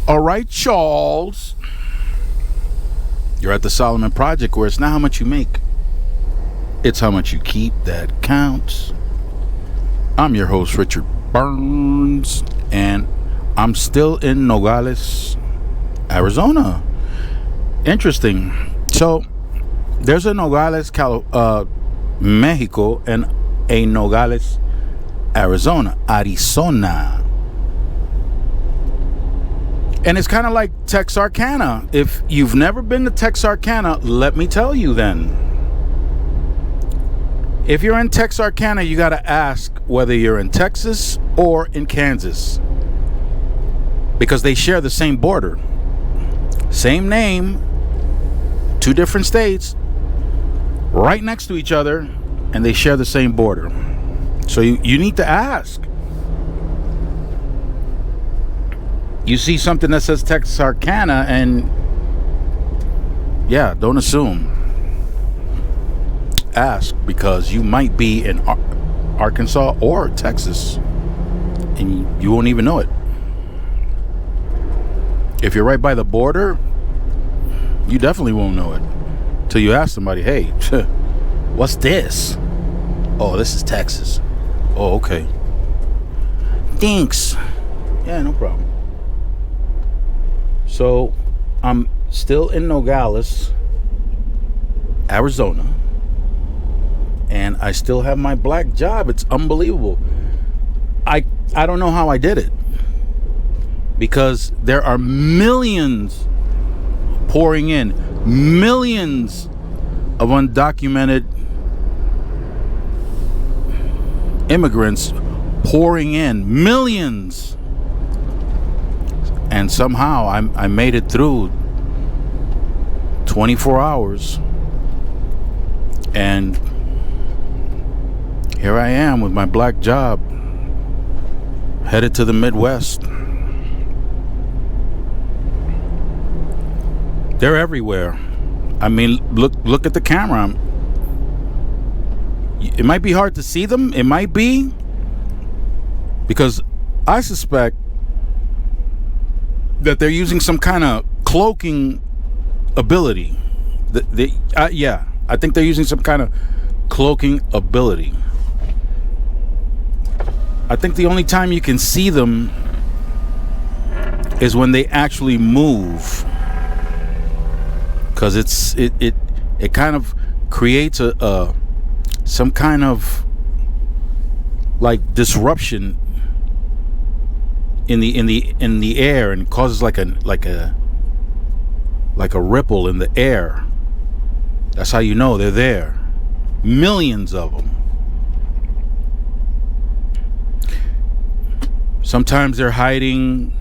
All right, Charles. You're at the Solomon Project, where it's not how much you make, it's how much you keep that counts. I'm your host, Richard Burns, and I'm still in Nogales, Arizona. Interesting. So, there's a Nogales, Mexico, and a Nogales, Arizona. And it's kind of like Texarkana. If you've never been to Texarkana, let me tell you then. If you're in Texarkana, you got to ask whether you're in Texas or in Kansas, because they share the same border. Same name, two different states, right next to each other, and they share the same border. So you need to ask. You see something that says Texarkana, and yeah, don't assume. Ask, because you might be in Arkansas or Texas, and you won't even know it. If you're right by the border, you definitely won't know it till you ask somebody, hey, what's this? Oh, this is Texas. Oh, okay. Thanks. Yeah, no problem. So, I'm still in Nogales, Arizona, and I still have my black job. It's unbelievable. I don't know how I did it, because there are millions pouring in, millions of undocumented immigrants pouring in, millions. And somehow I made it through 24 hours. And here I am with my black job, headed to the Midwest. They're everywhere. I mean, look at the camera. It might be hard to see them. It might be, because I suspect that they're using some kind of cloaking ability. I think they're using some kind of cloaking ability. I think the only time you can see them is when they actually move, because it kind of creates a some kind of like disruption in the air, and causes like a ripple in the air. That's how you know they're there. Millions of them. Sometimes they're hiding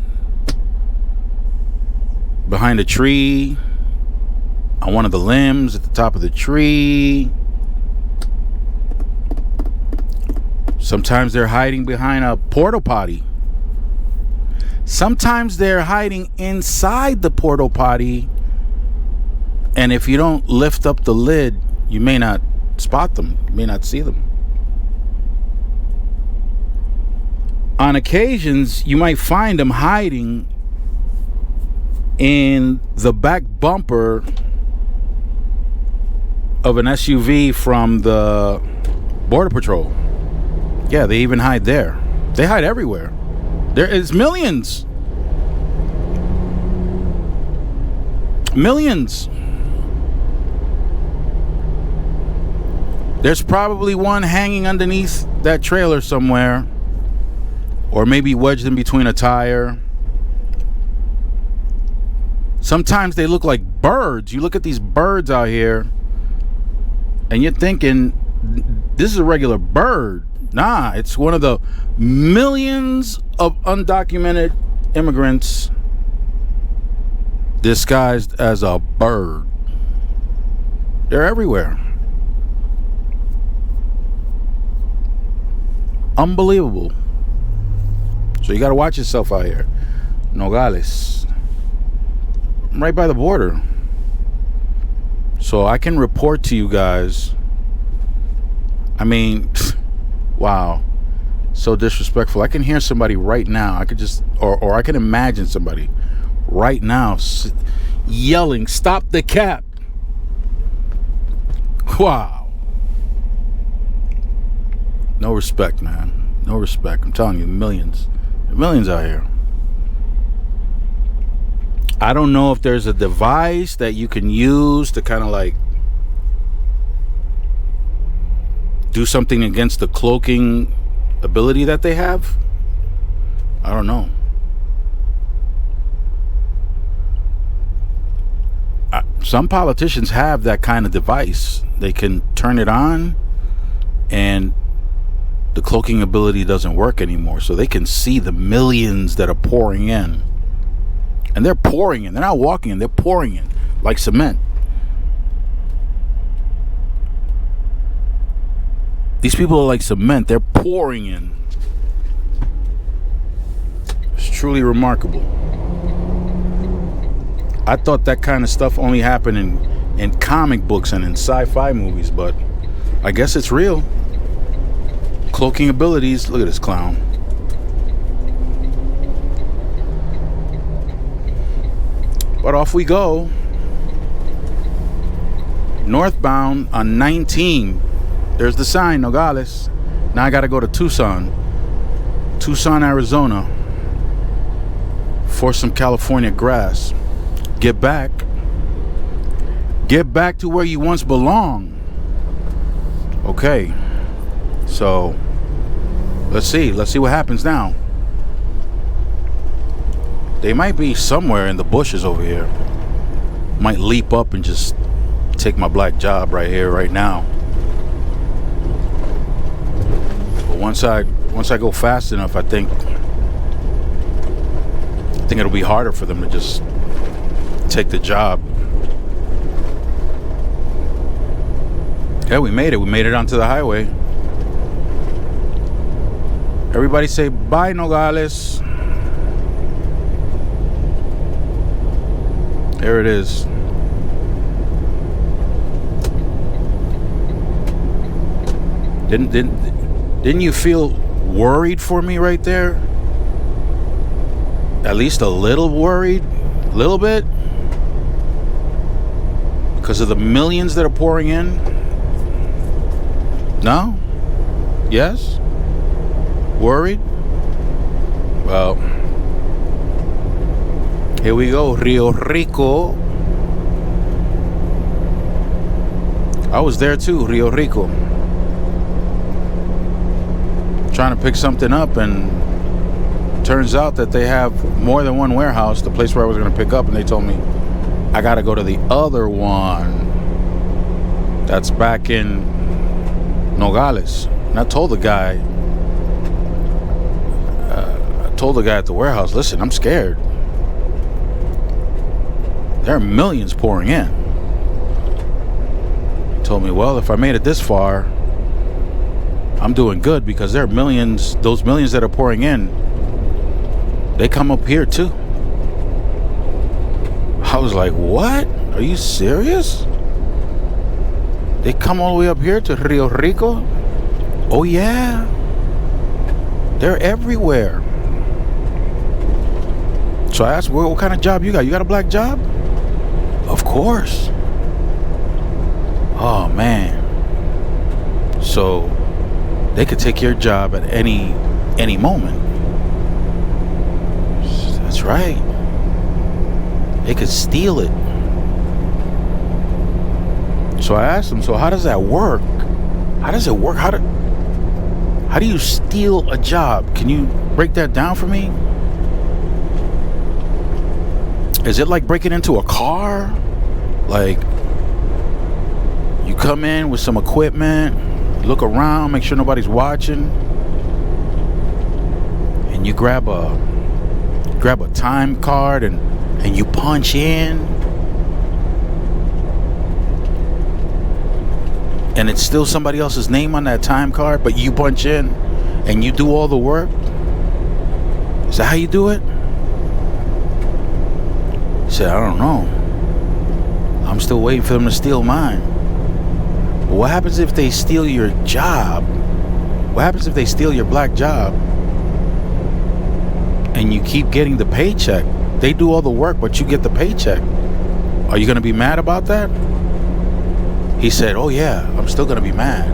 behind a tree, on one of the limbs at the top of the tree. Sometimes they're hiding behind a porta potty. Sometimes they're hiding inside the porta potty, and if you don't lift up the lid, you may not spot them, you may not see them. On occasions, you might find them hiding in the back bumper of an SUV from the Border Patrol. Yeah, they even hide there. They hide everywhere. There is millions. Millions. There's probably one hanging underneath that trailer somewhere, or maybe wedged in between a tire. Sometimes they look like birds. You look at these birds out here, and you're thinking, this is a regular bird. Nah, it's one of the millions of undocumented immigrants disguised as a bird. They're everywhere. Unbelievable. So you got to watch yourself out here. Nogales. I'm right by the border. So I can report to you guys. I mean, wow. So disrespectful. I can hear somebody right now. I could just, or I can imagine somebody right now yelling, "Stop the cap." Wow. No respect, man. No respect. I'm telling you, millions out here. I don't know if there's a device that you can use to kind of like do something against the cloaking ability that they have. I don't know. Some politicians have that kind of device. They can turn it on and the cloaking ability doesn't work anymore, so they can see the millions that are pouring in. And they're pouring in. They're not walking in. They're pouring in like cement. These people are like cement. They're pouring in. It's truly remarkable. I thought that kind of stuff only happened in comic books and in sci-fi movies, but I guess it's real. Cloaking abilities. Look at this clown. But off we go. Northbound on 19. There's the sign, Nogales. Now I gotta go to Tucson, Arizona, for some California grass. Get back to where you once belonged. Okay, so let's see what happens now. They might be somewhere in the bushes over here. Might leap up and just take my black job right here, right now. But once I go fast enough, I think it'll be harder for them to just take the job. Yeah, we made it. We made it onto the highway. Everybody say bye, Nogales. There it is. Didn't you feel worried for me right there? At least a little worried? A little bit? Because of the millions that are pouring in? No? Yes? Worried? Well, here we go, Rio Rico. I was there too, Rio Rico. Trying to pick something up, and turns out that they have more than one warehouse. The place where I was going to pick up, and they told me I got to go to the other one that's back in Nogales. And I told the guy at the warehouse, listen, I'm scared. There are millions pouring in. He told me, well, if I made it this far, I'm doing good, because there are millions, those millions that are pouring in, they come up here too. I was like, what? Are you serious? They come all the way up here to Rio Rico? Oh yeah. They're everywhere. So I asked, well, what kind of job you got? You got a black job? Of course. Oh man. So they could take your job at any moment. That's right. They could steal it. So I asked them, so how does that work? How does it work? How do you steal a job? Can you break that down for me? Is it like breaking into a car? Like, you come in with some equipment, look around, make sure nobody's watching, and you grab a time card and you punch in, and it's still somebody else's name on that time card, but you punch in and you do all the work? Is that how you do it? He said, I don't know. I'm still waiting for them to steal mine. But what happens if they steal your job? What happens if they steal your black job and you keep getting the paycheck? They do all the work, but you get the paycheck. Are you going to be mad about that? He said, oh yeah, I'm still going to be mad.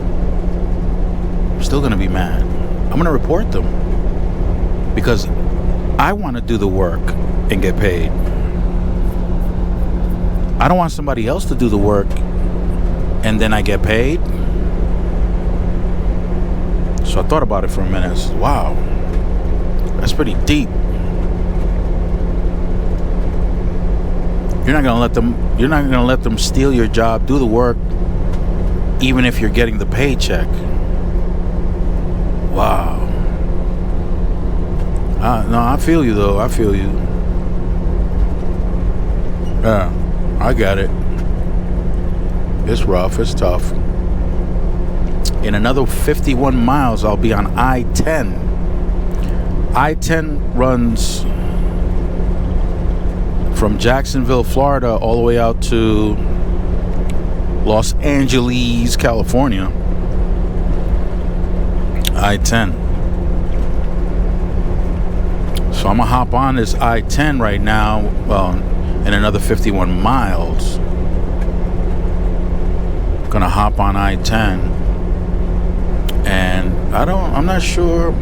I'm still going to be mad. I'm going to report them because I want to do the work and get paid. I don't want somebody else to do the work and then I get paid. So I thought about it for a minute. I said, wow, that's pretty deep. You're not gonna let them steal your job, do the work, even if you're getting the paycheck. Wow. No, I feel you though. I feel you. Yeah, I got it. It's rough. It's tough. In another 51 miles, I'll be on I-10. I-10 runs from Jacksonville, Florida, all the way out to Los Angeles, California. I-10. So I'm gonna hop on this I-10 right now. Well, in another 51 miles, gonna hop on I-10, and I'm not sure.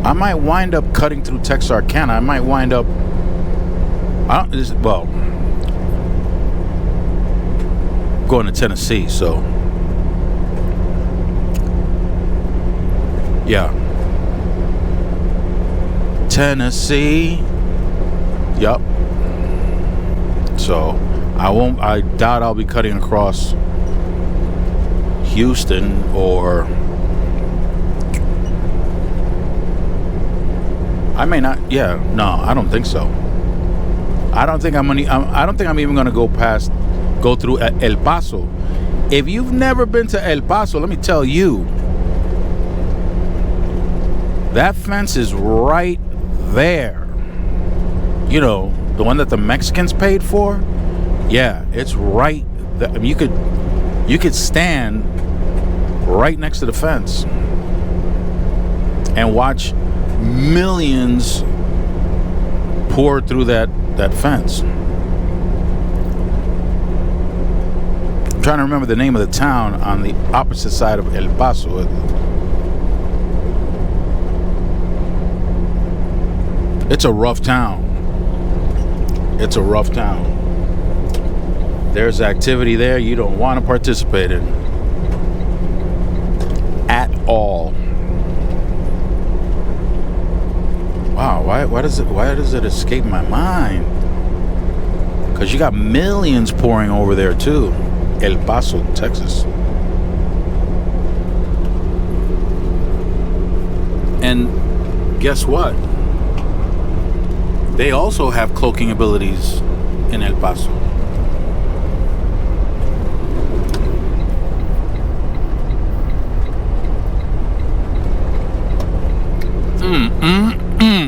I might wind up cutting through Texarkana. I might wind up. Going to Tennessee. So, yeah. Tennessee. Yup. So I doubt I'll be cutting across Houston or I may not. Yeah, no, I don't think so. I don't think I'm even gonna go through El Paso. If you've never been to El Paso, let me tell you, that fence is right there. You know, the one that the Mexicans paid for. Yeah, it's right. I mean, you could stand right next to the fence and watch millions pour through that fence. I'm trying to remember the name of the town on the opposite side of El Paso. It's a rough town. It's a rough town. There's activity there you don't want to participate in at all. Wow, why does it escape my mind? Because you got millions pouring over there too. El Paso, Texas. And guess what? They also have cloaking abilities in El Paso.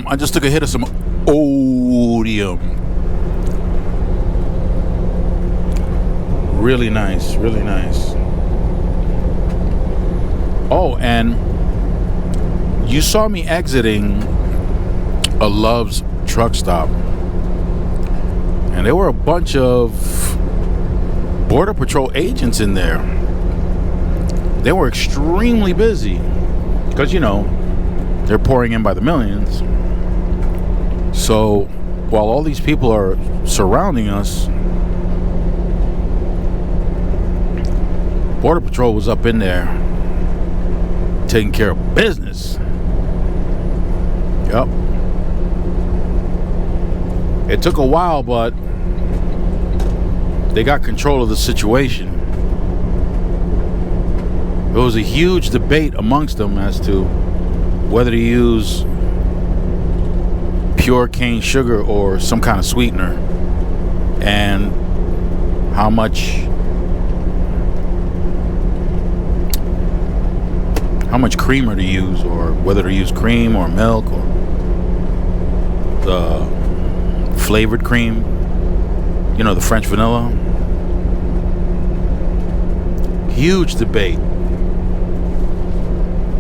I just took a hit of some Odium. Really nice, really nice. Oh, and you saw me exiting a Love's truck stop, and there were a bunch of Border Patrol agents in there. They were extremely busy because, you know, they're pouring in by the millions. So while all these people are surrounding us, Border Patrol was up in there taking care of business. Yep. It took a while, but they got control of the situation. There was a huge debate amongst them as to whether to use pure cane sugar or some kind of sweetener, and how much creamer to use, or whether to use cream or milk or the flavored cream, you know, the French vanilla. Huge debate.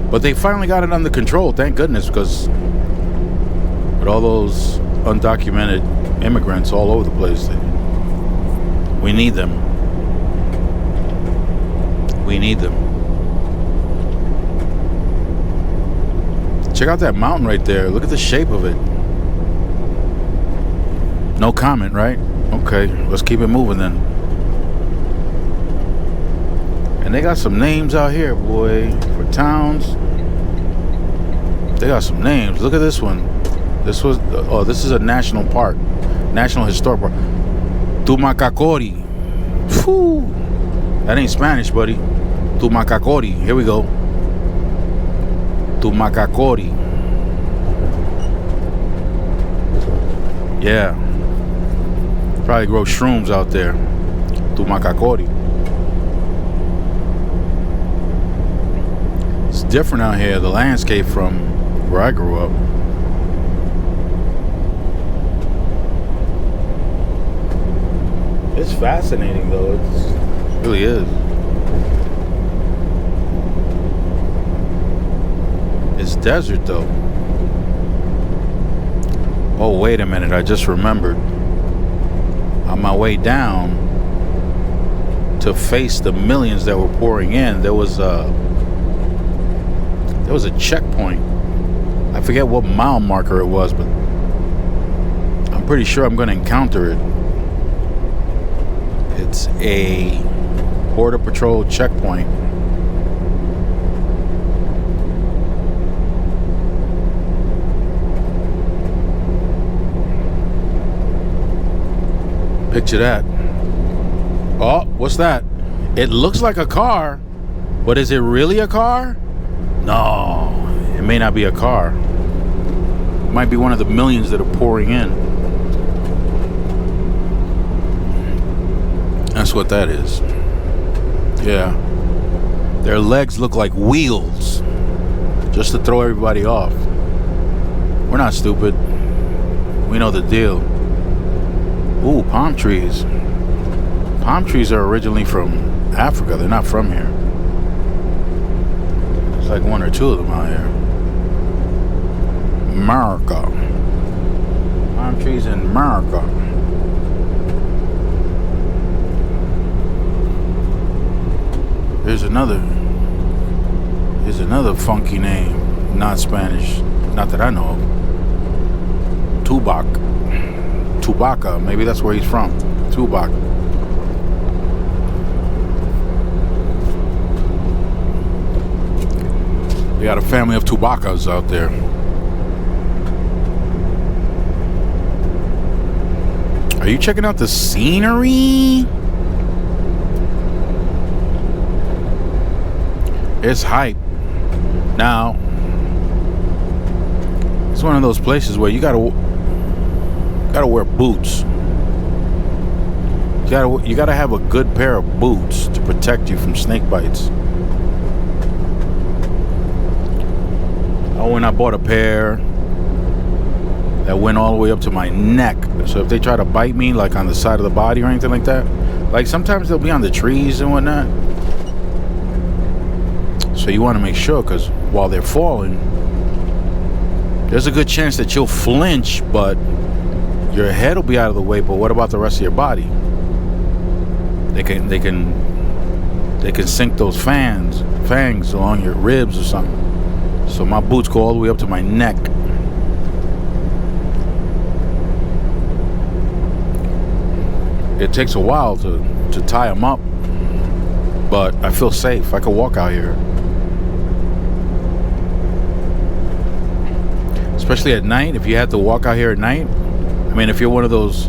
But they finally got it under control, thank goodness, because with all those undocumented immigrants all over the place. We need them. We need them. Check out that mountain right there. Look at the shape of it. No comment, right? Okay, let's keep it moving then. And they got some names out here, boy, for towns. They got some names. Look at this one. This is a national park. National Historic Park. Tumacacori. Whew. That ain't Spanish, buddy. Tumacacori. Here we go. Tumacacori. Yeah. Probably grow shrooms out there. Tumacacori. It's different out here, the landscape from where I grew up. It's fascinating though. It really is. It's desert though. Oh, wait a minute. I just remembered. On my way down to face the millions that were pouring in, there was a checkpoint. I forget what mile marker it was, but I'm pretty sure I'm going to encounter it. It's a Border Patrol checkpoint. Picture that. Oh, what's that? It looks like a car, but is it really a car? No, it may not be a car. It might be one of the millions that are pouring in. That's what that is. Yeah. Their legs look like wheels, just to throw everybody off. We're not stupid. We know the deal. Ooh, palm trees. Palm trees are originally from Africa. They're not from here. There's like one or two of them out here. America. Palm trees in America. Here's another funky name. Not Spanish. Not that I know of. Tubaca. Maybe that's where he's from. Tubac. We got a family of Tubacas out there. Are you checking out the scenery? It's hype. Now, it's one of those places where you gotta wear boots. You gotta have a good pair of boots to protect you from snake bites. Oh, and I bought a pair that went all the way up to my neck. So if they try to bite me, like on the side of the body or anything like that, like sometimes they'll be on the trees and whatnot. So you want to make sure, because while they're falling, there's a good chance that you'll flinch, but your head will be out of the way. But what about the rest of your body? They can sink those fangs along your ribs or something. So my boots go all the way up to my neck. It takes a while to tie them up, but I feel safe. I can walk out here. Especially at night, if you have to walk out here at night. I mean, if you're one of those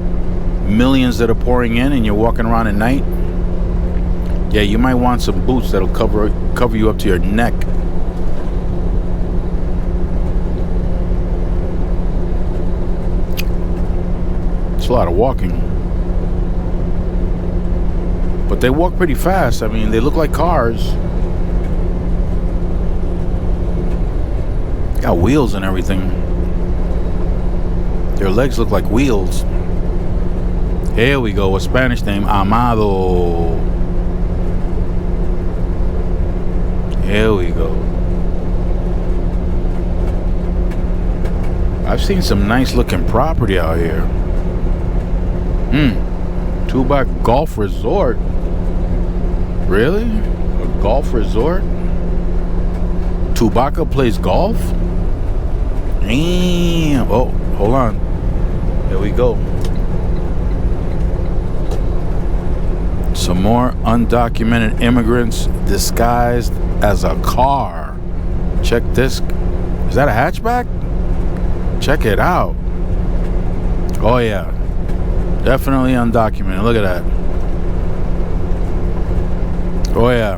millions that are pouring in and you're walking around at night, yeah, you might want some boots that'll cover you up to your neck. It's a lot of walking. But they walk pretty fast. I mean, they look like cars. Got wheels and everything. Their legs look like wheels. Here we go. A Spanish name, Amado. Here we go. I've seen some nice looking property out here. Tubac Golf Resort. Really? A golf resort? Tubaca plays golf? Damn. Oh, hold on. There we go. Some more undocumented immigrants disguised as a car. Check this. Is that a hatchback? Check it out. Oh yeah. Definitely undocumented. Look at that. Oh yeah.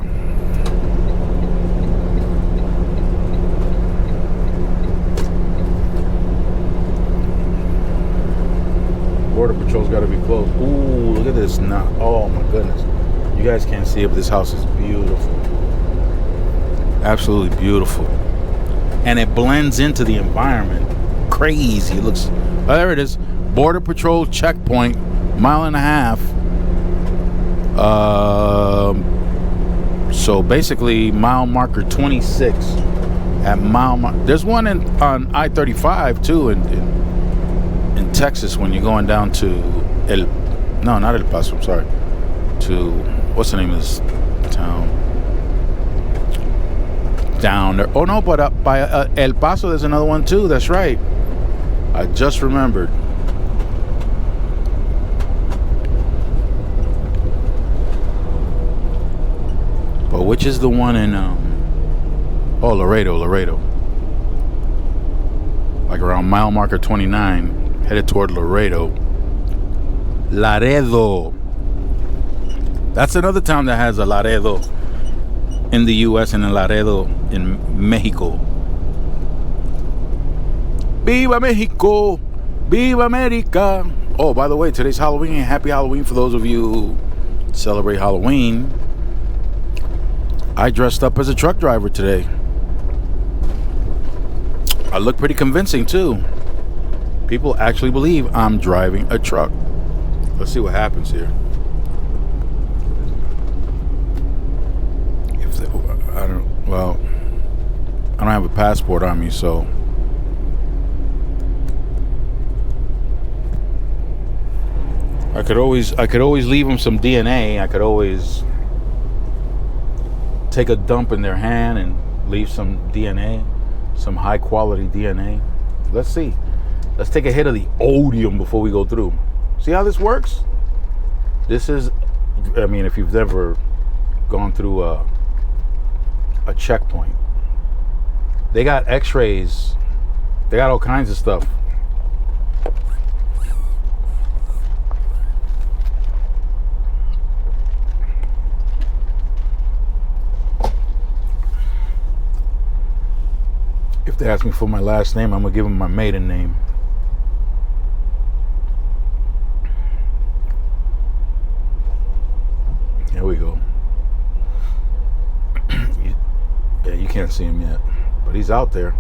Border Patrol's got to be close. Ooh, look at this now. Oh my goodness. You guys can't see it, but this house is beautiful. Absolutely beautiful. And it blends into the environment. Crazy. It looks. Oh, there it is. Border Patrol checkpoint. 1.5 miles. So basically, mile marker 26 at there's one on I-35 too in Texas when you're going down to not El Paso. I'm sorry. To what's the name of this town? Down there. Oh no, but up by El Paso, there's another one too. That's right. I just remembered. But which is the one in Laredo. Like around mile marker 29, headed toward Laredo. That's another town that has a Laredo in the U.S. and a Laredo in Mexico. Viva Mexico! Viva America! Oh, by the way, today's Halloween. Happy Halloween for those of you who celebrate Halloween. I dressed up as a truck driver today. I look pretty convincing too. People actually believe I'm driving a truck. Let's see what happens here. I don't have a passport on me, so I could always leave them some DNA. I could always take a dump in their hand and leave some DNA, some high quality DNA. Let's see. Let's take a hit of the odium before we go through. See how this works? This is, I mean, if you've ever gone through a checkpoint, they got x-rays, they got all kinds of stuff. If they ask me for my last name, I'm gonna give them my maiden name. There we go. Yeah, you can't see him yet, but he's out there.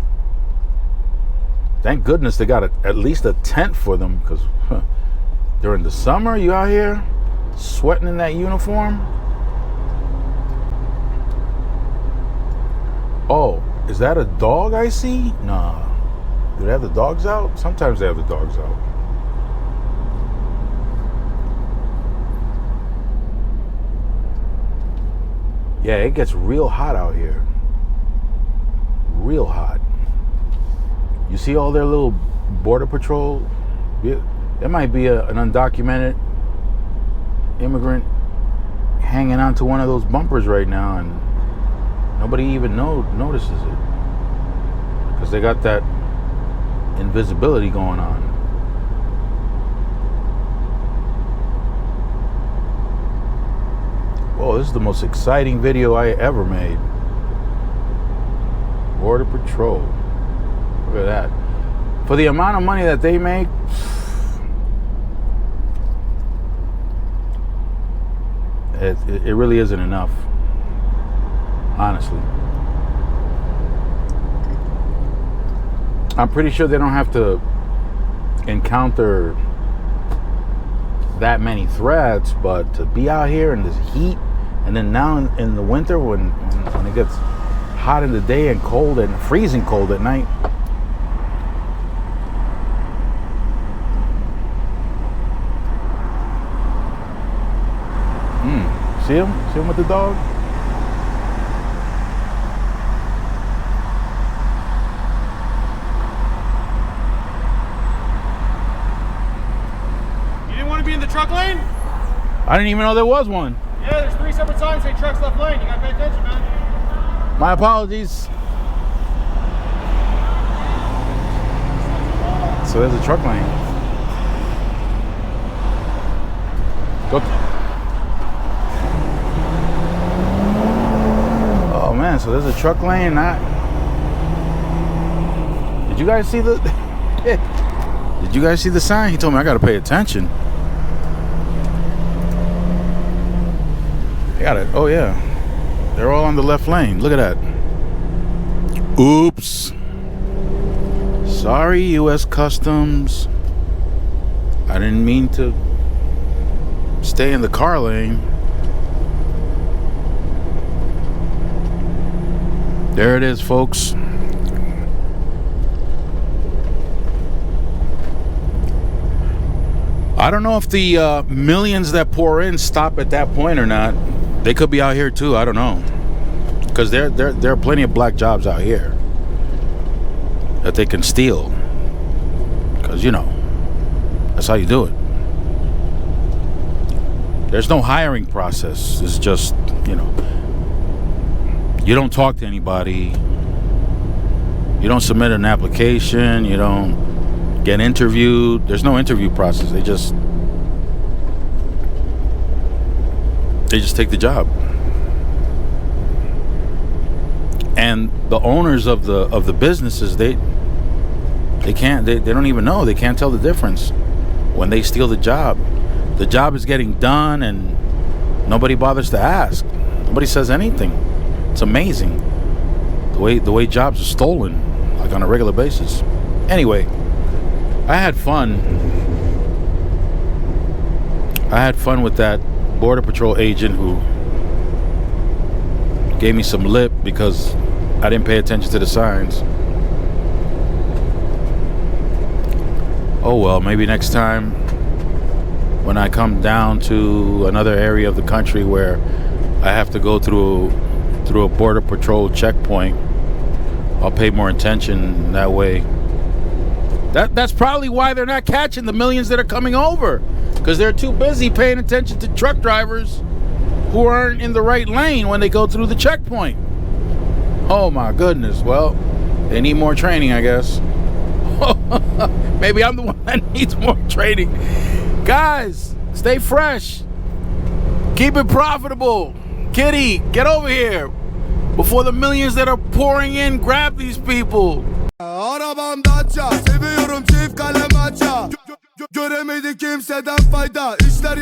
Thank goodness they got at least a tent for them, because during the summer, you out here sweating in that uniform. Oh, is that a dog I see? Nah. Do they have the dogs out? Sometimes they have the dogs out. Yeah, it gets real hot out here. Real hot. You see all their little border patrol? There might be an undocumented immigrant hanging onto one of those bumpers right now, and nobody even notices it, because they got that invisibility going on. Whoa, this is the most exciting video I ever made. Border Patrol. Look at that. For the amount of money that they make, it really isn't enough. Honestly. I'm pretty sure they don't have to encounter that many threats, but to be out here in this heat, and then now in the winter when it gets hot in the day and cold and freezing cold at night, See him? See him with the dog? You didn't want to be in the truck lane? I didn't even know there was one. Yeah, there's 3 separate signs say trucks left lane. You gotta pay attention, man. My apologies. So there's a truck lane. Go. Oh man, so there's a truck lane. Did you guys see the? Did you guys see the sign? He told me I gotta pay attention. I got it. Oh yeah, they're all on the left lane. Look at that. Oops. Sorry, U.S. Customs. I didn't mean to stay in the car lane. There it is, folks. I don't know if the millions that pour in stop at that point or not. They could be out here too. I don't know, because there are plenty of black jobs out here that they can steal. Because that's how you do it. There's no hiring process. It's just you don't talk to anybody. You don't submit an application. You don't get interviewed. There's no interview process. They just take the job. And the owners of the businesses, they don't even know. They can't tell the difference when they steal the job. The job is getting done and nobody bothers to ask. Nobody says anything. It's amazing the way jobs are stolen, like on a regular basis. Anyway, I had fun with that Border Patrol agent who gave me some lip because I didn't pay attention to the signs. Oh well, maybe next time when I come down to another area of the country where I have to go through a Border Patrol checkpoint, I'll pay more attention that way. That's probably why they're not catching the millions that are coming over, because they're too busy paying attention to truck drivers who aren't in the right lane when they go through the checkpoint. Oh my goodness. Well, they need more training, I guess. Maybe I'm the one that needs more training. Guys, stay fresh. Keep it profitable. Kitty, get over here before the millions that are pouring in grab these people. Arabam Dacia, seviyorum çift kalem aça. Göremedik kimseden fayda. İşler